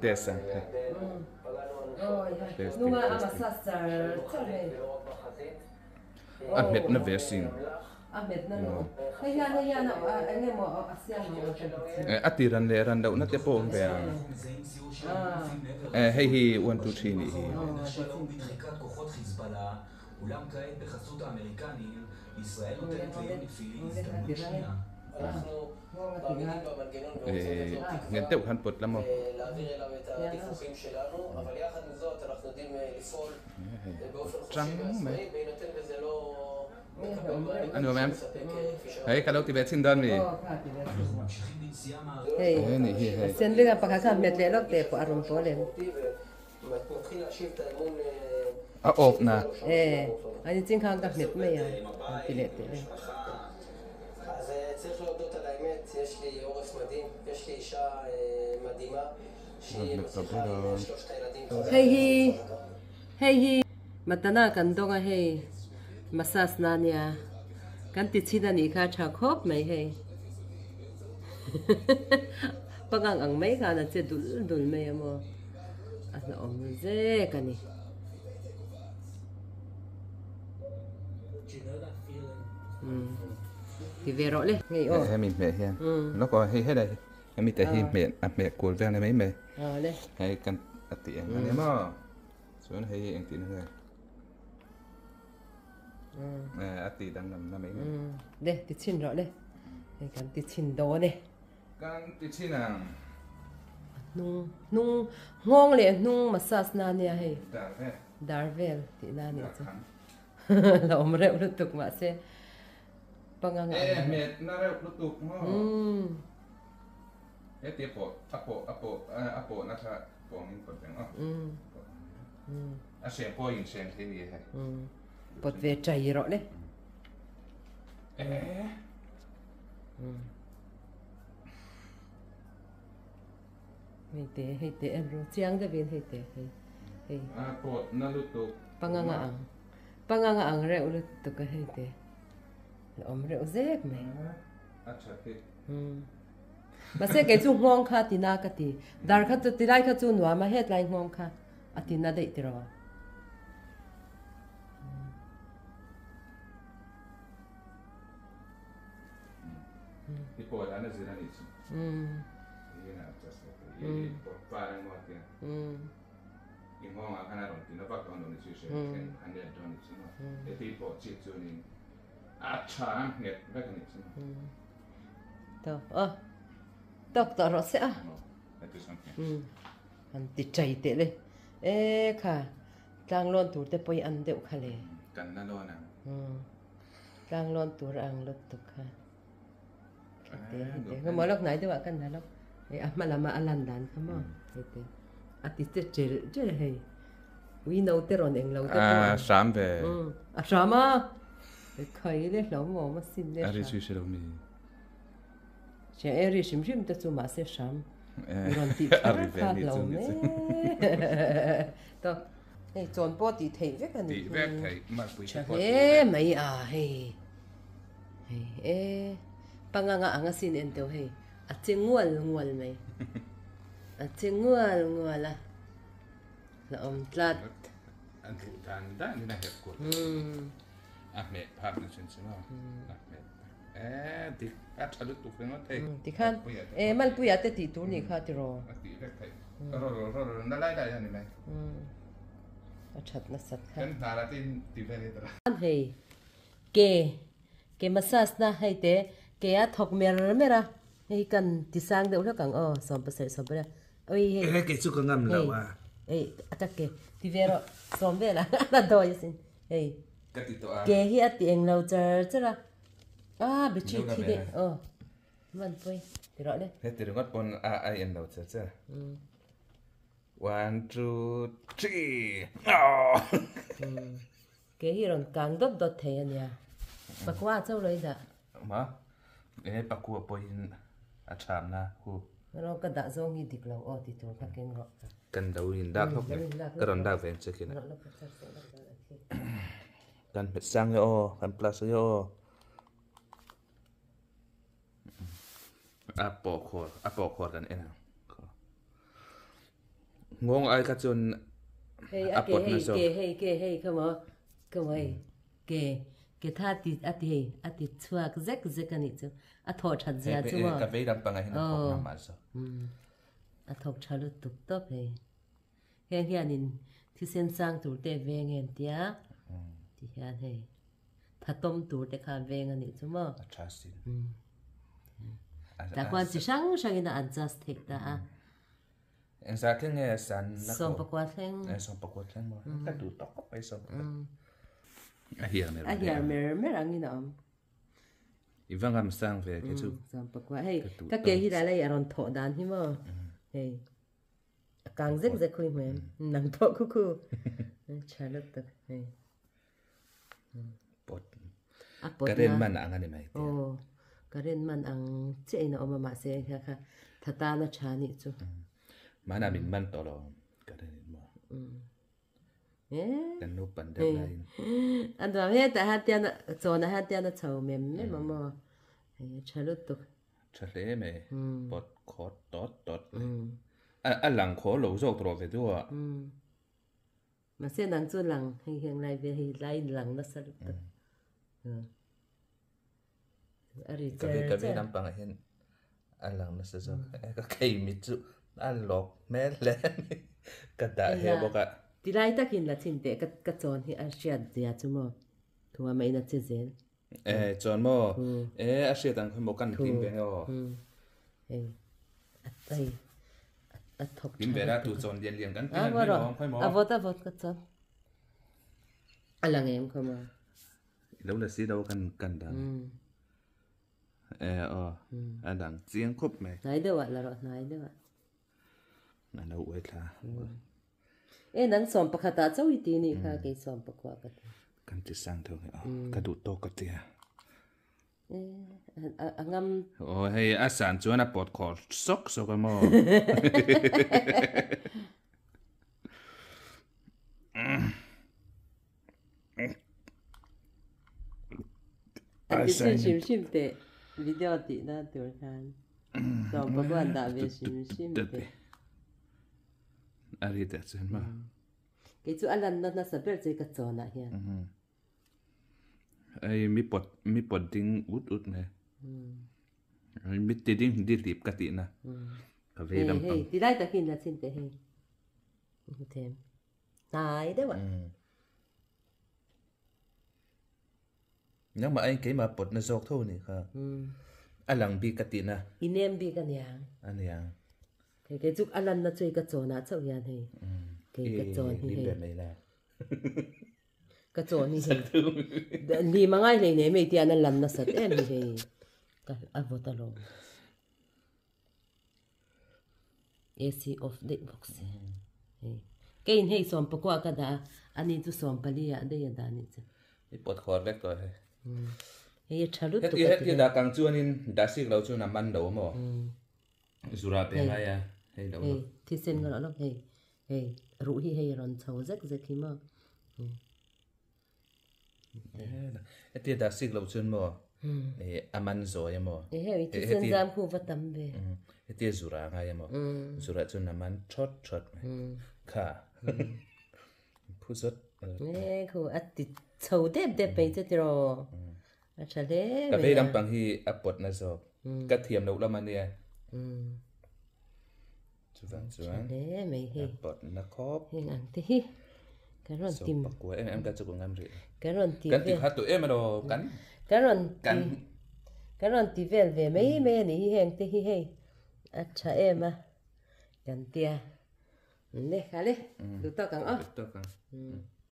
Tesa. Nunga ama sasar chale. Ahmet na vesin. Ahmet na no. Kaya na ane mo asya mo. Atiran le ran daw na te po be. Hey hi 1 2 3 ni. אולם כעת בחסות האמריקנים, ישראל נותנת ליוני תפילין הזדמנות שנייה. אנחנו מאמינים במנגנון Ngente kan pot lamo. להעביר אליו את הדיווחים שלנו, אבל יחד עם זאת אנחנו יודעים לפעול באופן חופשי ועצמאי, בהינתן וזה לא מקבל מענה. Ano ma'am? Hey, kalau tiba sin don mi. אנחנו ממשיכים בנסיעה מערבית. Hey, sen liga pakaka metle lok te po arum po le. נתחיל להשיב את האמון. Op na. אני צינכang tak met me ya. Pilet le. אז צריך להודות על האמת, יש לי עורף מדהים, יש לי אישה מדהימה שהיא מצליחה עם 3 הילדים. Hey, matana kan donga hey. Masas na niya. Kan titsida ni ka chakop may hey. Pagang ang may ka na tse dul may mo. Asna omze kani. Thì về rõ lên ngay ô Hey mi me hian. Nó có hey hey đây. Hey mi te hi me kul ve na mai me. lên Hey kan ati ang ani mo. Suan hey ang tin nga. Ati dang nam na mai. đây thì xin rõ lên đây cần thì xin đó này Kan ti chinang. nung ngon liền nung massage na niya hey Da ve. darvel thì na niya chứ Kan. là ông rêu được tục mà sẽ pangang Me na re lutuk mo. Ti apo na tha pong in pot beng. A se po in sen thi ni hai. bột về chảy rõ đấy hay tệ em rồi chiang ra bên hay tệ hay Pot na lutuk. pangang ang rêu được tục cái hay tệ ông rêu dép mày Acha ti. mà sẽ cái chú ngon kha thì na cái thì dar kha chú tirai kha chú nuama hết lại ngon kha à thì na đấy rồi Ti po ana zira ni chi. Ina just po parang mo ti. Nghawng kana ron ti na ba ko no ni chi she ken ande don ni chi no. Ti po chi chu ni. Acha nget ba kan ni chi. tóc tao rõ sẽ Ito something. anh ti chạy tệ lên ê kha trang lon tur te poi an deuh kha le Kan na lo na. trang lon tur ang lot tuk kha thế mà lúc nãy tôi bảo cần là lúc mà là mà alan dan không mà thế ati te chơi hay we know te ron eng lo te Sam ve. sama khai le lo mo ma sin le Ari chu shiro mi. che eri sim te chu ma se sam ron ti Ari ve kha ni lo chu ne ni. to hey chon po ti thei ve kan Ti ve thai ma pui cha po. he mai a hey panganga anga sin en teu hey a chengwal mai a chengwal la om tlat An ru tan da ni na het ko. Me phap na chen chi ma. Me. Ti at alu tu fe ngot thai. ti khan mal puya te ti tur ni kha ti ro Ti ve thai. Ro na lai dai ni mai. a that na sat kha Kan na la tin ti ve ni tra. an hey ke massage na hay te ke a thok mera hey kan ti sang deuh la kang som pa oi hey cái chú có ngâm lẩu à hey atak ke ti vero som ve la na doi sin hey Ka ti to a. ke hi a tieng lo chara bi chi thi de man poi ti ro le He ti ngot pon a en lo cha. 1 2 3. ke hi ron kang dop dot the ania pakwa chau loi da Ma. Paku po in a cham na hu. ro ka da zong hi dik lo ti tur ka ken ro Kan dau in da khop. Ka ron da ven che kina. Kan pet sang yo kan plus yo. A po khor kan ena. Nghawng ai ka chun hey apot na so hey come on ke tha ti ati chuak zek ani chu a tho that zia chu ka vei ram panga hin phok na ma so a thok chalu tuk top he hianin thi sen sang tur te veng en tia ti hian hei thatom tur te kha veng ani chu mo atrasin ta kwan chi sang ina adjust thek ta a en sa tleng nge san na som pakwa thleng som pakwa thleng mo ka du tok ko pai som a hiar mer angina am ivangam sang ve ke chu som pakwa hei ka ke hi la lai aron tho dan hi mo hei kang zek khui mem nang tho khu chalak tak hei pot a pot karen man angani mai karen man ang che na oma ma se kha thata na chani chu mana min man to lo karen mo kan no pan da lain an da he ta ha tia na chona ha tia na chau mem mo chalut tuk chale me pot khot tot a lang kho lo jok tro ve du a mà xe nắng cho lằng hình này về hình lại lằng nó sao được cái về nằm bằng hiện anh lằng nó sao cái cây mít chú anh lọc mẹ lên cái đại hệ bọc à thì lại ta kinh là chính để cái chọn thì anh sẽ gì chứ mà thua mấy nó chơi gì chọn mò anh sẽ tăng thêm một căn tim về nhau đây tim về ra tụ chọn liền cái tim về nó phải mò vót cái chọn anh lằng em không mà lâu là xí đâu căn đằng anh đằng chiên khúc mày này đâu ạ là rồi này đâu ạ anh đâu vậy ta nắng xóm bạc ta cháu ít đi nè cái xóm bạc quá cái căn chỉ sang thôi cái đủ to cái tia ngâm hay asan chuan a pot kho sok cái mo anh sim te video ti na tur khan xóm bạc quan đã về sim te ari ta chen ma cái chú anh là sắp bể cái chỗ này hiện ai mi pot ding ut ne mi ti ding di lip ka ti na ka ve dam pang thì lại ta kinh là xin te hey thêm này đấy vậy nhưng mà anh cái mà pot na jok thôi ni kha alang bi ka ti na inem bi kan yang anh yang cái chú anh là chơi cái chỗ nào chơi hiện hey cái chỗ ni be mai la cái chỗ này thì mà ngay này này mấy tiền lần nó sạch em thì cái vô talo AC off the box cái này xóm bạc qua cái đó anh ấy chú xóm bali à đây là đàn chứ cái pot khor vek rồi cái chalut tụ cái đã càng chuan in đã xích lâu chuan nằm ăn đầu mà zura pe ngay à hay đâu thì xin cái đó lắm hey rủ hi hay ron chầu rất hi mà cái đã xích lâu chuan mà aman rồi mà hey thì xin giam khu vật tầm về cái zura ngay mà zura chuan nằm ăn chót kha phuzot khu at ti chầu đẹp bây giờ rồi chả thế cái đam bằng hi apot na zo cái thiềm nấu lắm anh nè chuan thế mày hi apot na khop hình ảnh thế cái ron tìm của em cái chụp ngắm rị cái ron tìm cái tìm hát tụi em mà đồ cái ron tìm về mấy này hình thế hi hey chả em à gần tia nè khá đấy tụi tao càng